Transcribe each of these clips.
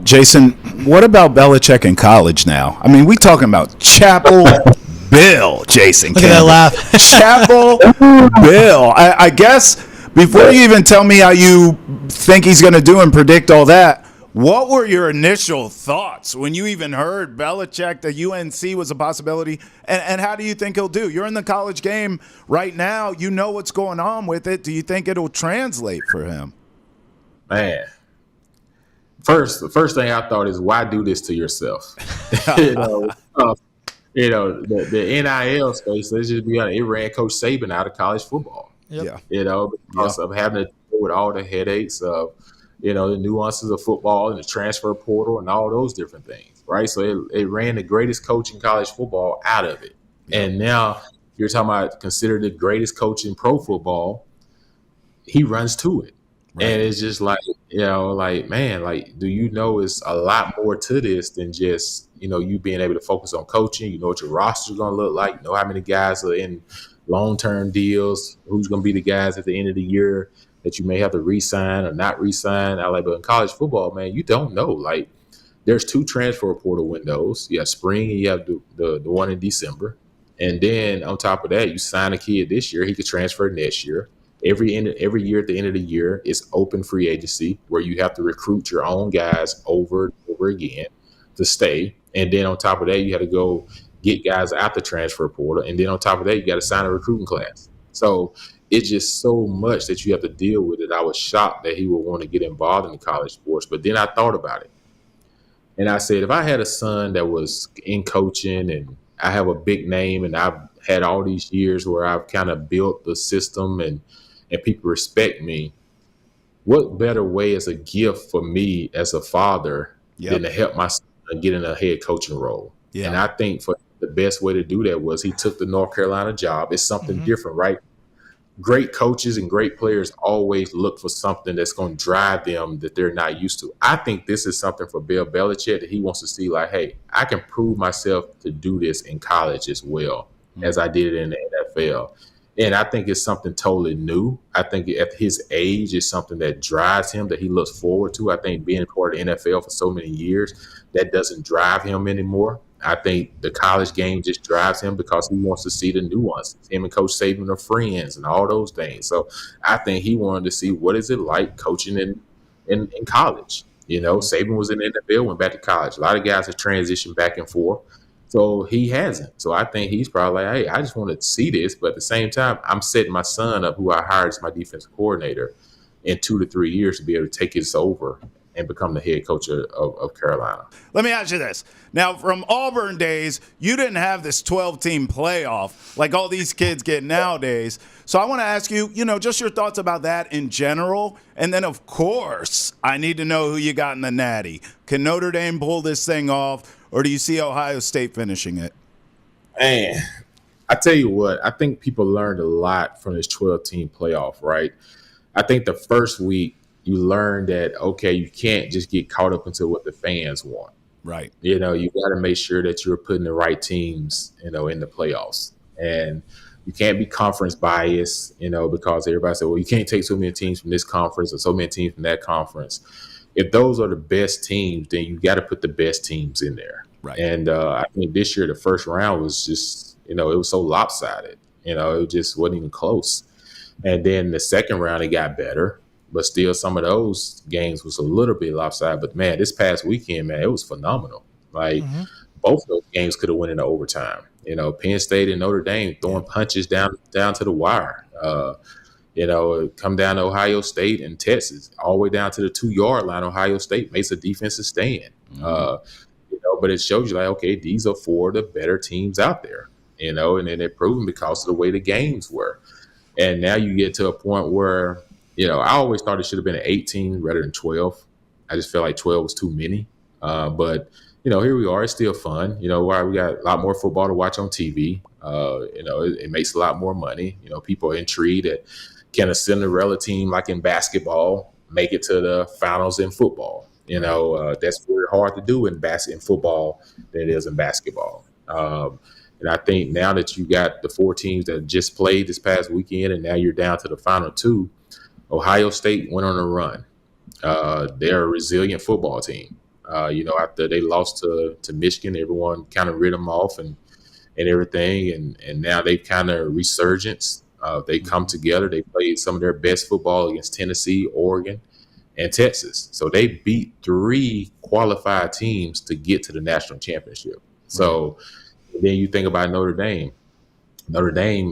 Jason, what about Belichick in college now? I mean, we talking about Chapel Bill, Jason. Look at that laugh. Chapel Bill. I guess before you even tell me how you think he's going to do and predict all that, what were your initial thoughts when you even heard Belichick, the UNC was a possibility, and how do you think he'll do? You're in the college game right now. You know what's going on with it. Do you think it'll translate for him? Man. The first thing I thought is, why do this to yourself? The NIL space, let's just be honest, it ran Coach Saban out of college football. Yep. Because of having to deal with all the headaches of, the nuances of football and the transfer portal and all those different things, right? So it ran the greatest coach in college football out of it. Yeah. And now you're talking about considered the greatest coach in pro football. He runs to it. Right. And it's just like, man, do you know it's a lot more to this than just, you being able to focus on coaching. You know what your roster is going to look like. You know how many guys are in long-term deals, who's going to be the guys at the end of the year that you may have to re-sign or not re-sign. But in college football, man, you don't know. Like, there's 2 transfer portal windows. You have spring and you have the one in December. And then on top of that, you sign a kid this year, he could transfer next year. Every year at the end of the year, it's open free agency where you have to recruit your own guys over and over again to stay. And then on top of that, you have to go get guys out the transfer portal. And then on top of that, you got to sign a recruiting class. So it's just so much that you have to deal with it. I was shocked that he would want to get involved in the college sports. But then I thought about it. And I said, if I had a son that was in coaching and I have a big name and I've had all these years where I've kind of built the system and people respect me, what better way as a gift for me as a father than to help my son get in a head coaching role? Yeah. And I think for the best way to do that was he took the North Carolina job. It's something different, right? Great coaches and great players always look for something that's going to drive them that they're not used to. I think this is something for Bill Belichick that he wants to see, like, hey, I can prove myself to do this in college as well as I did it in the NFL. And I think it's something totally new. I think at his age, it's something that drives him, that he looks forward to. I think being part of the NFL for so many years, that doesn't drive him anymore. I think the college game just drives him because he wants to see the nuances. Him and Coach Saban are friends and all those things. So I think he wanted to see what is it like coaching in college. Saban was in the NFL, went back to college. A lot of guys have transitioned back and forth. So he hasn't. So I think he's probably like, hey, I just want to see this. But at the same time, I'm setting my son up, who I hired as my defensive coordinator, in 2 to 3 years to be able to take this over and become the head coach of Carolina. Let me ask you this. Now, from Auburn days, you didn't have this 12-team playoff like all these kids get nowadays. So I want to ask you, just your thoughts about that in general. And then, of course, I need to know who you got in the Natty. Can Notre Dame pull this thing off, or do you see Ohio State finishing it? Man, I tell you what, I think people learned a lot from this 12-team playoff, right? I think the first week, you learn that, okay, you can't just get caught up into what the fans want. Right. You got to make sure that you're putting the right teams, in the playoffs. And you can't be conference biased, because everybody said, well, you can't take so many teams from this conference or so many teams from that conference. If those are the best teams, then you got to put the best teams in there. Right. And I think this year, the first round was just, it was so lopsided. It just wasn't even close. And then the second round, it got better. But still, some of those games was a little bit lopsided. But, man, this past weekend, man, it was phenomenal. Like, both of those games could have went into overtime. Penn State and Notre Dame throwing punches down to the wire. Come down to Ohio State and Texas, all the way down to the 2-yard line. Ohio State makes a defensive stand. But it shows you, like, okay, these are 4 of the better teams out there, and then they're proven because of the way the games were. And now you get to a point where, I always thought it should have been an 18 rather than 12. I just felt like 12 was too many. But, here we are. It's still fun. Why we got a lot more football to watch on TV. It makes a lot more money. People are intrigued that can a Cinderella team, like in basketball, make it to the finals in football? That's very hard to do in football than it is in basketball. And I think now that you got the 4 teams that just played this past weekend, and now you're down to the final 2, Ohio State went on a run. They're a resilient football team. After they lost to Michigan, everyone kind of rid them off and everything, and now they've kind of resurgence. They come together. They played some of their best football against Tennessee, Oregon, and Texas. So they beat 3 qualified teams to get to the national championship. So then you think about Notre Dame. Notre Dame,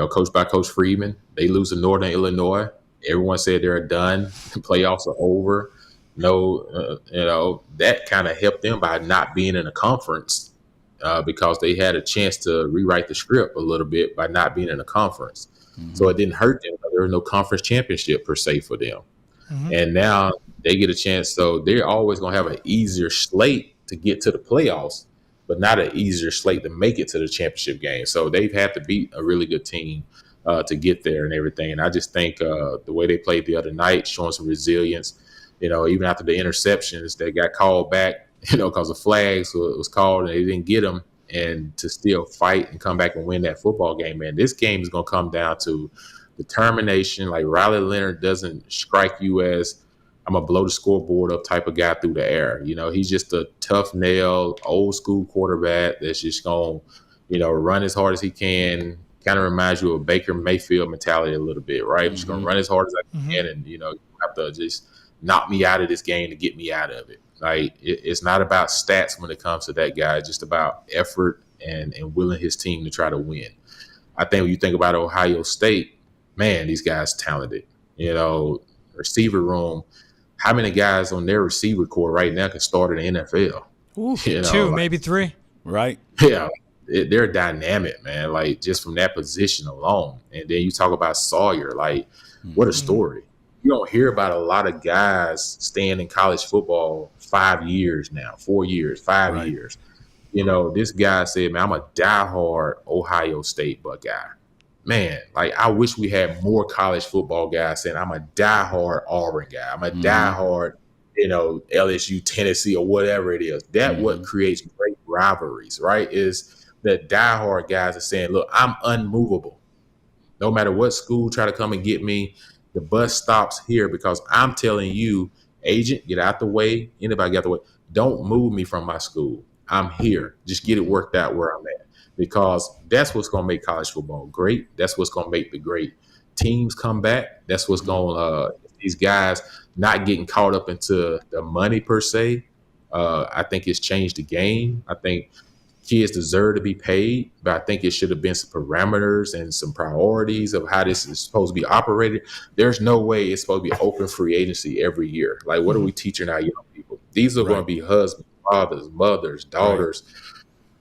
coached by Coach Freeman, they lose to Northern Illinois. Everyone said they're done. The playoffs are over. That kind of helped them by not being in a conference because they had a chance to rewrite the script a little bit by not being in a conference. Mm-hmm. So it didn't hurt them. There was no conference championship per se for them. Mm-hmm. And now they get a chance. So they're always going to have an easier slate to get to the playoffs, but not an easier slate to make it to the championship game. So they've had to beat a really good team to get there and everything. And I just think the way they played the other night, showing some resilience, even after the interceptions that got called back, because the flags was called and they didn't get them, and to still fight and come back and win that football game, man. This game is going to come down to determination. Like Riley Leonard doesn't strike you as I'm going to blow the scoreboard up type of guy through the air. He's just a tough nail, old school quarterback that's just going to, run as hard as he can. Kind of reminds you of Baker Mayfield mentality a little bit, right? Mm-hmm. I'm just going to run as hard as I can, and, you have to just knock me out of this game to get me out of it. Like, it's not about stats when it comes to that guy. It's just about effort and willing his team to try to win. I think when you think about Ohio State, man, these guys talented. Receiver room, how many guys on their receiver core right now can start in the NFL? Ooh, 2, maybe 3. Right. Yeah. They're dynamic, man, like just from that position alone. And then you talk about Sawyer, like what a story. You don't hear about a lot of guys staying in college football 5 years now, 4 years, 5 years. This guy said, man, I'm a diehard Ohio State Buckeye. Man, like I wish we had more college football guys saying I'm a diehard Auburn guy. I'm a diehard, LSU, Tennessee, or whatever it is. That what creates great rivalries, right? Is that diehard guys are saying, look, I'm unmovable. No matter what school try to come and get me, the bus stops here because I'm telling you, agent, get out the way. Anybody get out the way. Don't move me from my school. I'm here. Just get it worked out where I'm at. Because that's what's going to make college football great. That's what's going to make the great teams come back. That's what's going to these guys not getting caught up into the money per se. I think it's changed the game. I think kids deserve to be paid, but I think it should have been some parameters and some priorities of how this is supposed to be operated. There's no way it's supposed to be open free agency every year. Like, what are we teaching our young people? These are going to be husbands, fathers, mothers, daughters,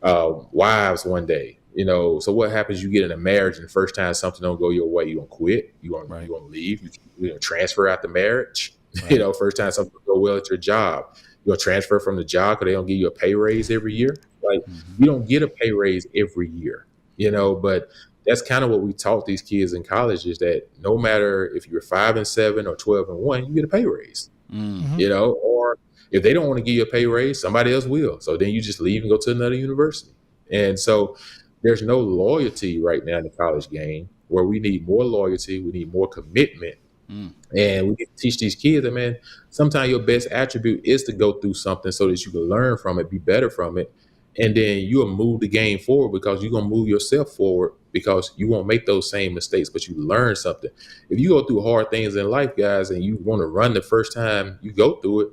wives one day. So what happens? You get in a marriage, and the first time something don't go your way, you gonna quit. You gonna leave. You gonna transfer out the marriage. Right. First time something don't go well at your job, you gonna transfer from the job because they don't give you a pay raise every year. Like you don't get a pay raise every year. But that's kind of what we taught these kids in college is that no matter if you're 5-7 or 12-1, you get a pay raise. Or if they don't want to give you a pay raise, somebody else will. So then you just leave and go to another university. And so there's no loyalty right now in the college game where we need more loyalty. We need more commitment. And we can teach these kids that, man, sometimes your best attribute is to go through something so that you can learn from it, be better from it. And then you'll move the game forward because you're going to move yourself forward because you won't make those same mistakes, but you learn something. If you go through hard things in life, guys, and you want to run the first time you go through it,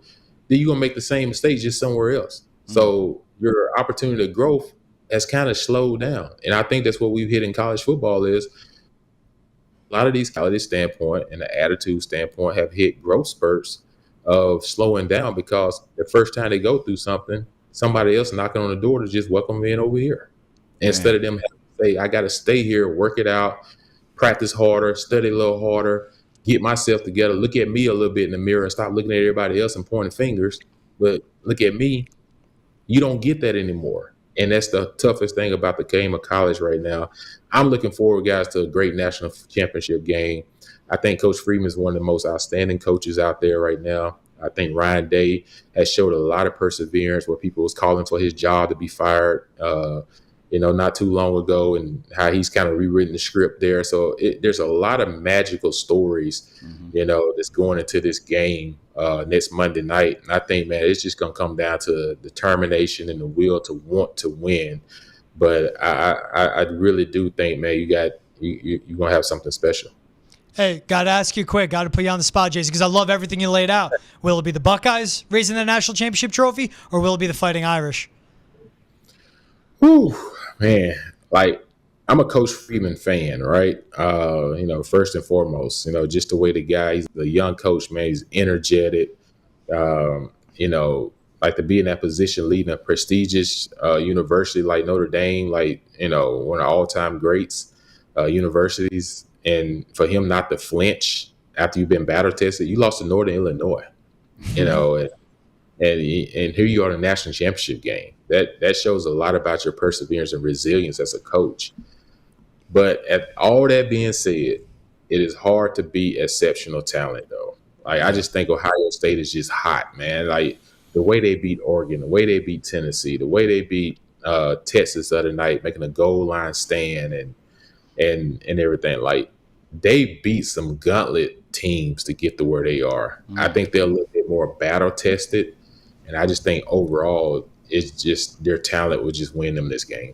then you're going to make the same mistakes just somewhere else. So your opportunity to growth has kind of slowed down. And I think that's what we've hit in college football is a lot of these college standpoint and the attitude standpoint have hit growth spurts of slowing down because the first time they go through something, somebody else knocking on the door to just welcome me in over here. Instead of them having to say, I got to stay here, work it out, practice harder, study a little harder, get myself together, look at me a little bit in the mirror and stop looking at everybody else and pointing fingers. But look at me. You don't get that anymore. And that's the toughest thing about the game of college right now. I'm looking forward, guys, to a great national championship game. I think Coach Freeman is one of the most outstanding coaches out there right now. I think Ryan Day has showed a lot of perseverance where people was calling for his job to be fired. not too long ago, and how he's kind of rewritten the script there. So there's a lot of magical stories, that's going into this game next Monday night. And I think, man, it's just going to come down to determination and the will to want to win. But I really do think, man, you're going to have something special. Hey, got to ask you quick. Got to put you on the spot, Jason, because I love everything you laid out. Will it be the Buckeyes raising the national championship trophy, or will it be the Fighting Irish? Whew, man, I'm a Coach Freeman fan, right? First and foremost, just the way the guy, he's a young coach, man, he's energetic. To be in that position, leading a prestigious university like Notre Dame, one of the all-time greats universities, and for him not to flinch after you've been battle tested. You lost to Northern Illinois, and here you are in the national championship game. That shows a lot about your perseverance and resilience as a coach. But at all that being said, it is hard to beat exceptional talent, though. I just think Ohio State is just hot, man. The way they beat Oregon, the way they beat Tennessee, the way they beat Texas the other night, making a goal line stand and everything. They beat some gauntlet teams to get to where they are. I think they're a little bit more battle tested, and I just think overall, it's just their talent will just win them this game.